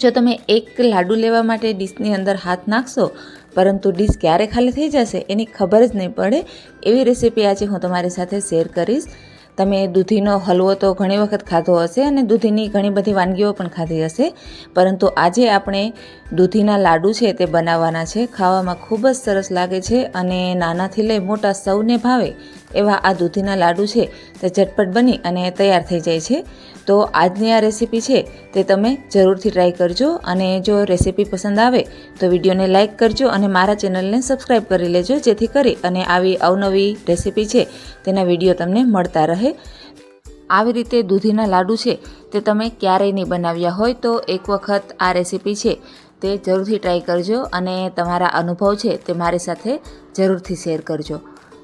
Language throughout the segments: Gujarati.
જો તમે એક લાડુ લેવા માટે ડીશની અંદર હાથ નાખશો પરંતુ ડીશ ક્યારે ખાલી થઈ જશે એની ખબર જ નહીં પડે એવી રેસીપી આજે હું તમારી સાથે શેર કરીશ। તમે દૂધીનો હલવો તો ઘણી વખત ખાધો હશે અને દૂધીની ઘણી બધી વાનગીઓ પણ ખાધી હશે, પરંતુ આજે આપણે દૂધીના લાડુ છે તે બનાવવાના છે। ખાવામાં ખૂબ જ સરસ લાગે છે અને નાનાથી લઈ મોટા સૌને ભાવે એવા આ દૂધીના લાડુ છે તે ઝટપટ બની અને તૈયાર થઈ જાય છે। તો આજની આ રેસીપી છે તે તમે જરૂરથી ટ્રાય કરજો અને જો રેસીપી પસંદ આવે તો વિડીયોને લાઇક કરજો અને મારા ચેનલને સબસ્ક્રાઈબ કરી લેજો, જેથી કરી અને આવી અવનવી રેસીપી છે તેના વિડીયો તમને મળતા રહે। આવી રીતે દૂધીના લાડુ છે તે તમે ક્યારેય નહીં બનાવ્યા હોય તો એક વખત આ રેસીપી છે તે જરૂરથી ટ્રાય કરજો અને તમારા અનુભવ છે તે મારી સાથે જરૂરથી શેર કરજો।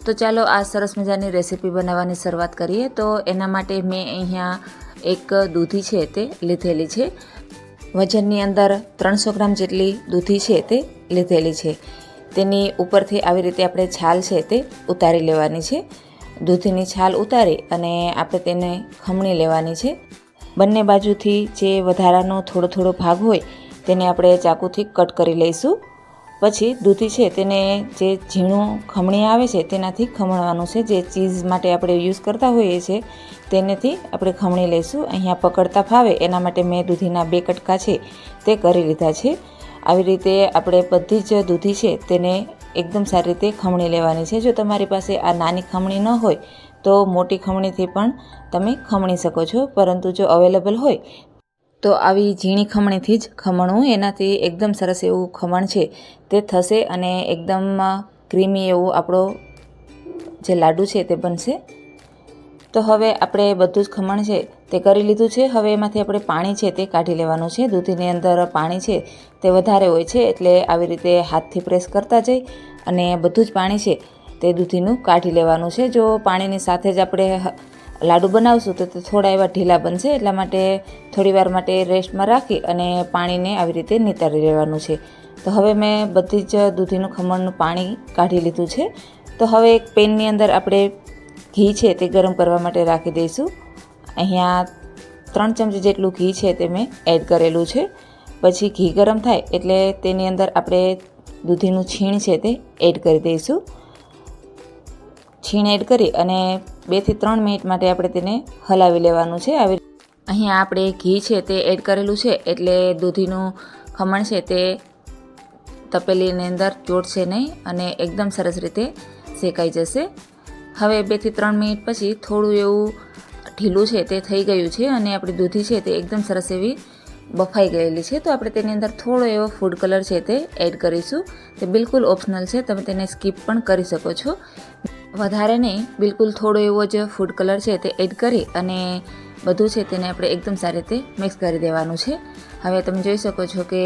તો ચાલો આ સરસ મજાની રેસીપી બનાવવાની શરૂઆત કરીએ। તો એના માટે મેં અહીંયા એક દૂધી છે તે લીધેલી છે। વજનની અંદર 300 ગ્રામ જેટલી દૂધી છે તે લીધેલી છે। તેની ઉપરથી આવી રીતે આપણે છાલ છે તે ઉતારી લેવાની છે। દૂધીની છાલ ઉતારી અને આપણે તેને ખમણી લેવાની છે। બંને બાજુથી જે વધારાનો થોડો ભાગ હોય તેને આપણે ચાકુથી કટ કરી લઈશું। પછી દૂધી છે તેને જે ઝીણું ખમણી આવે છે તેનાથી ખમણવાનું છે। જે ચીઝ માટે આપણે યુઝ કરતા હોઈએ છીએ તેનેથી આપણે ખમણી લઈશું। અહીંયા પકડતા ફાવે એના માટે મેં દૂધીના 2 કટકા છે તે કરી લીધા છે। આવી રીતે આપણે બધી જ દૂધી છે તેને એકદમ સારી રીતે ખમણી લેવાની છે। જો તમારી પાસે આ નાની ખમણી ન હોય તો મોટી ખમણીથી પણ તમે ખમણી શકો છો, પરંતુ જો અવેલેબલ હોય તો આવી ઝીણી ખમણીથી જ ખમણવું, એનાથી એકદમ સરસ એવું ખમણ છે તે થશે અને એકદમ ક્રીમી એવું આપણો જે લાડુ છે તે બનશે। તો હવે આપણે બધું જ ખમણ છે તે કરી લીધું છે। હવે એમાંથી આપણે પાણી છે તે કાઢી લેવાનું છે। દૂધીની અંદર પાણી છે તે વધારે હોય છે એટલે આવી રીતે હાથથી પ્રેસ કરતા જઈ અને બધું જ પાણી છે તે દૂધીનું કાઢી લેવાનું છે। જો પાણીની સાથે જ આપણે લાડુ બનાવશું તો તે થોડા એવા ઢીલા બનશે, એટલા માટે થોડી વાર માટે રેસ્ટમાં રાખી અને પાણીને આવી રીતે નિતારી લેવાનું છે। તો હવે મેં બધી જ દૂધીનું ખમણનું પાણી કાઢી લીધું છે। તો હવે એક પેનની અંદર આપણે ઘી છે તે ગરમ કરવા માટે રાખી દઈશું। અહીંયા 3 ચમચી જેટલું ઘી છે તે મેં એડ કરેલું છે। પછી ઘી ગરમ થાય એટલે તેની અંદર આપણે દૂધીનું છીણ છે તે એડ કરી દઈશું। છીણ એડ કરી અને 2 થી 3 મિનિટ માટે આપણે તેને હલાવી લેવાનું છે। આવી અહીંયા આપણે ઘી છે તે એડ કરેલું છે એટલે દૂધીનું ખમણ છે તે તપેલીની અંદર ચોટશે નહીં અને એકદમ સરસ રીતે શેકાઈ જશે। હવે 2 થી 3 મિનિટ પછી થોડું એવું ઢીલું છે તે થઈ ગયું છે અને આપણી દૂધી છે તે એકદમ સરસ એવી બફાઈ ગયેલી છે। તો આપણે તેની અંદર થોડો એવો ફૂડ કલર છે તે એડ કરીશું। તે બિલકુલ ઓપ્શનલ છે, તમે તેને સ્કીપ પણ કરી શકો છો, વધારે નહીં, બિલકુલ થોડો એવો જ ફૂડ કલર છે તે એડ કરી અને બધું છે તેને આપણે એકદમ સારી રીતે મિક્સ કરી દેવાનું છે। હવે તમે જોઈ શકો છો કે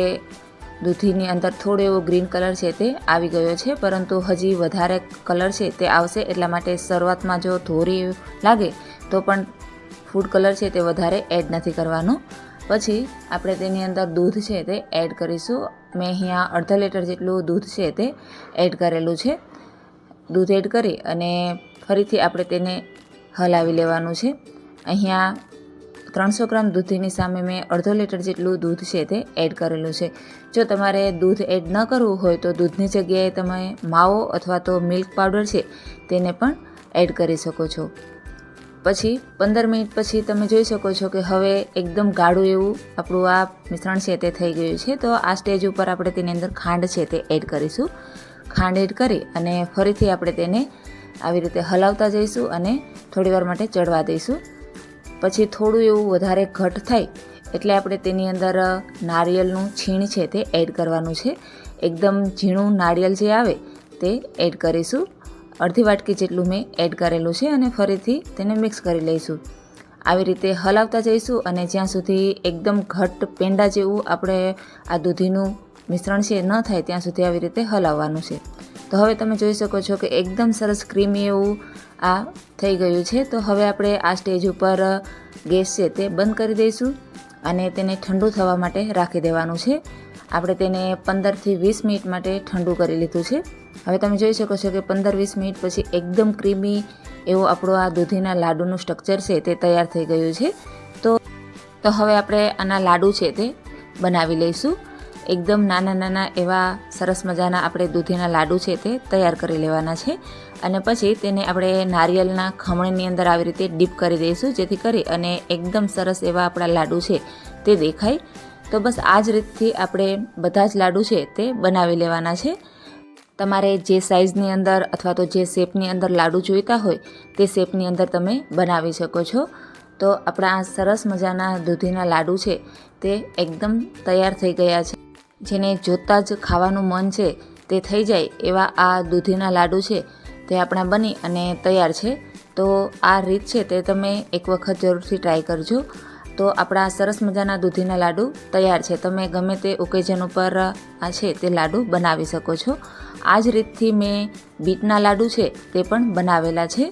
દૂધીની અંદર થોડો એવો ગ્રીન કલર છે તે આવી ગયો છે, પરંતુ હજી વધારે કલર છે તે આવશે, એટલા માટે શરૂઆતમાં જો ધોરી લાગે તો પણ ફૂડ કલર છે તે વધારે એડ નથી કરવાનો। પછી આપણે તેની અંદર દૂધ છે તે એડ કરીશું। મેં અહીંયા 1/2 લીટર જેટલું દૂધ છે તે એડ કરેલું છે। દૂધ એડ કરી અને ફરીથી આપણે તેને હલાવી લેવાનું છે। અહીંયા 300 ગ્રામ દૂધીની સામે મેં 1/2 લીટર જેટલું દૂધ છે તે એડ કરેલું છે। જો તમારે દૂધ એડ ન કરવું હોય તો દૂધની જગ્યાએ તમે માવો અથવા તો મિલ્ક પાવડર છે તેને પણ એડ કરી શકો છો। પછી 15 મિનિટ પછી તમે જોઈ શકો છો કે હવે એકદમ ગાઢું એવું આપણું આ મિશ્રણ છે તે થઈ ગયું છે। તો આ સ્ટેજ ઉપર આપણે તેની અંદર ખાંડ છે તે એડ કરીશું। ખાંડ એડ કરી અને ફરીથી આપણે તેને આવી રીતે હલાવતા જઈશું અને થોડી વાર માટે ચડવા દઈશું। પછી થોડું એવું વધારે ઘટ થાય એટલે આપણે તેની અંદર નારિયેળનું છીણ છે તે એડ કરવાનું છે। એકદમ ઝીણું નારિયેળ જે આવે તે એડ કરીશું। અડધી વાટકી જેટલું મેં એડ કરેલું છે અને ફરીથી તેને મિક્સ કરી લઈશું। આવી રીતે હલાવતા જઈશું અને જ્યાં સુધી એકદમ ઘટ્ટ પેંડા જેવું આપણે આ દૂધીનું મિશ્રણ છે ન થાય ત્યાં સુધી આવી રીતે હલાવવાનું છે। તો હવે તમે જોઈ શકો છો કે એકદમ સરસ ક્રીમી એવું આ થઈ ગયું છે। તો હવે આપણે આ સ્ટેજ ઉપર ગેસ છે તે બંધ કરી દઈશું અને તેને ઠંડુ થવા માટે રાખી દેવાનું છે। આપણે તેને 15 થી 20 મિનિટ માટે ઠંડુ કરી લીધું છે। હવે તમે જોઈ શકો છો કે 15-20 મિનિટ પછી એકદમ ક્રીમી એવું આપણું આ દૂધીના લાડુનું સ્ટ્રક્ચર છે તે તૈયાર થઈ ગયું છે। તો હવે આપણે આના લાડુ છે તે બનાવી લઈશું. એકદમ નાના નાના એવા સરસ મજાના આપણે દૂધીના લાડુ છે તે તૈયાર કરી લેવાના છે. અને પછી તેને આપણે નારિયેળના ખમણની અંદર આવી રીતે ડીપ કરી દઈશું, જેથી કરી અને એકદમ સરસ એવા આપણા લાડુ છે તે દેખાય. તો બસ આ જ રીતથી આપણે બધા જ લાડુ છે તે બનાવી લેવાના છે. તમારે જે સાઇઝની અંદર અથવા તો જે શેપની અંદર લાડુ જોઈતા હોય તે શેપની અંદર તમે બનાવી શકો છો. તો આપણા આ સરસ મજાના દૂધીના લાડુ છે તે એકદમ તૈયાર થઈ ગયા છે. જેને જોતાં જ ખાવાનું મન છે તે થઈ જાય એવા આ દૂધીના લાડુ છે તે આપણા બની અને તૈયાર છે. તો આ રીત છે તે તમે એક વખત જરૂરથી ટ્રાય કરજો. તો આપણા સરસ મજાના દૂધીના લાડુ તૈયાર છે. તમે ગમે તે ઓકેઝન ઉપર આ છે તે લાડુ બનાવી શકો છો. આ જ રીતથી મેં બીટના લાડુ છે તે પણ બનાવેલા છે.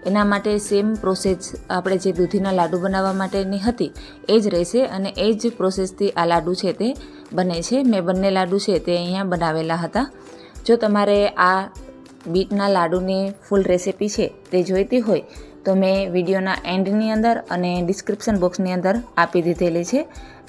એના માટે સેમ પ્રોસેસ આપણે જે દૂધીના લાડુ બનાવવા માટેની હતી એ જ રહેશે અને એ જ પ્રોસેસથી આ લાડુ છે તે બને છે. મેં બંને લાડુ છે તે અહીંયા બનાવેલા હતા. જો તમારે આ બીટના લાડુની ફૂલ રેસિપી છે તે જોઈતી હોય તો મેં વિડીયોના એન્ડની અંદર અને ડિસ્ક્રિપ્શન બોક્સની અંદર આપી દીધેલી છે.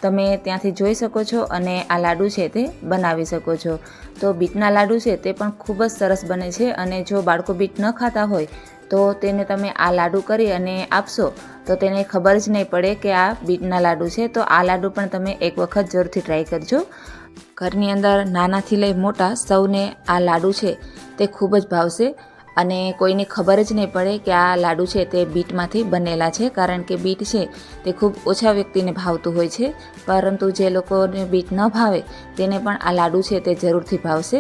તમે ત્યાંથી જોઈ શકો છો અને આ લાડુ છે તે બનાવી શકો છો. તો બીટના લાડુ છે તે પણ ખૂબ જ સરસ બને છે. અને જો બાળકો બીટ ન ખાતા હોય તો તેને તમે આ લાડુ કરી અને આપશો તો તેને ખબર જ નહીં પડે કે આ બીટના લાડુ છે. તો આ લાડુ પણ તમે એક વખત જરૂરથી ટ્રાય કરજો. ઘરની અંદર નાનાથી લઈ મોટા સૌને આ લાડુ છે તે ખૂબ જ ભાવશે અને કોઈને ખબર જ નહીં પડે કે આ લાડુ છે તે બીટમાંથી બનેલા છે. કારણ કે બીટ છે તે ખૂબ ઓછા વ્યક્તિને ભાવતું હોય છે, પરંતુ જે લોકોને બીટ ન ભાવે તેને પણ આ લાડુ છે તે જરૂરથી ભાવશે.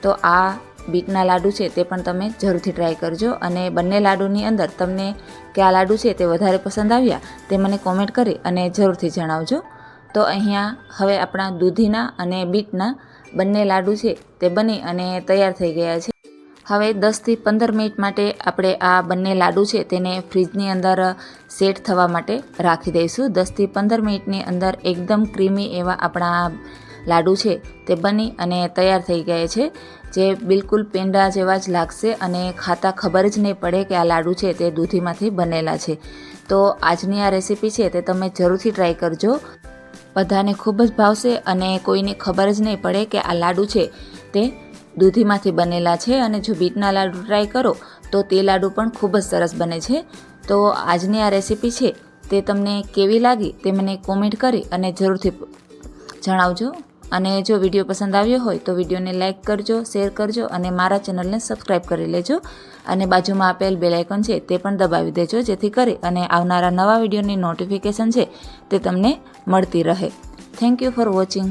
તો આ બીટના લાડુ છે તે પણ તમે જરૂરથી ટ્રાય કરજો. અને બંને લાડુની અંદર તમને કયા લાડુ છે તે વધારે પસંદ આવ્યા તે મને કોમેન્ટ કરી અને જરૂરથી જણાવજો. તો અહીંયા હવે આપણા દૂધીના અને બીટના બંને લાડુ છે તે બની અને તૈયાર થઈ ગયા છે. હવે 10થી 15 મિનિટ માટે આપણે આ બંને લાડુ છે તેને ફ્રીજની અંદર સેટ થવા માટે રાખી દઈશું. 10થી 15 મિનિટની અંદર એકદમ ક્રીમી એવા આપણા લાડુ છે તે બની અને તૈયાર થઈ ગયા છે. જે બિલકુલ પેંડા જેવા જ લાગશે અને ખાતા ખબર જ નહીં પડે કે આ લાડુ છે તે દૂધીમાંથી બનેલા છે. તો આજની આ રેસીપી છે તે તમે જરૂરથી ટ્રાય કરજો. બધાને ખૂબ જ ભાવશે અને કોઈને ખબર જ નહીં પડે કે આ લાડુ છે તે દૂધીમાંથી બનેલા છે. અને જો બીટના લાડુ ટ્રાય કરો તો તે લાડુ પણ ખૂબ જ સરસ બને છે. તો આજની આ રેસીપી છે તે તમને કેવી લાગી તે મને કોમેન્ટ કરી અને જરૂરથી જણાવજો. અને જો વિડીયો પસંદ આવ્યો હોય તો વિડીયોને લાઇક કરજો, શેર કરજો અને મારા ચેનલને સબસ્ક્રાઈબ કરી લેજો. અને બાજુમાં આપેલ બેલ આઇકોન છે તે પણ દબાવી દેજો, જેથી કરી અને આવનારા નવા વિડીયોની નોટિફિકેશન છે તે તમને મળતી રહે. Thank you for watching.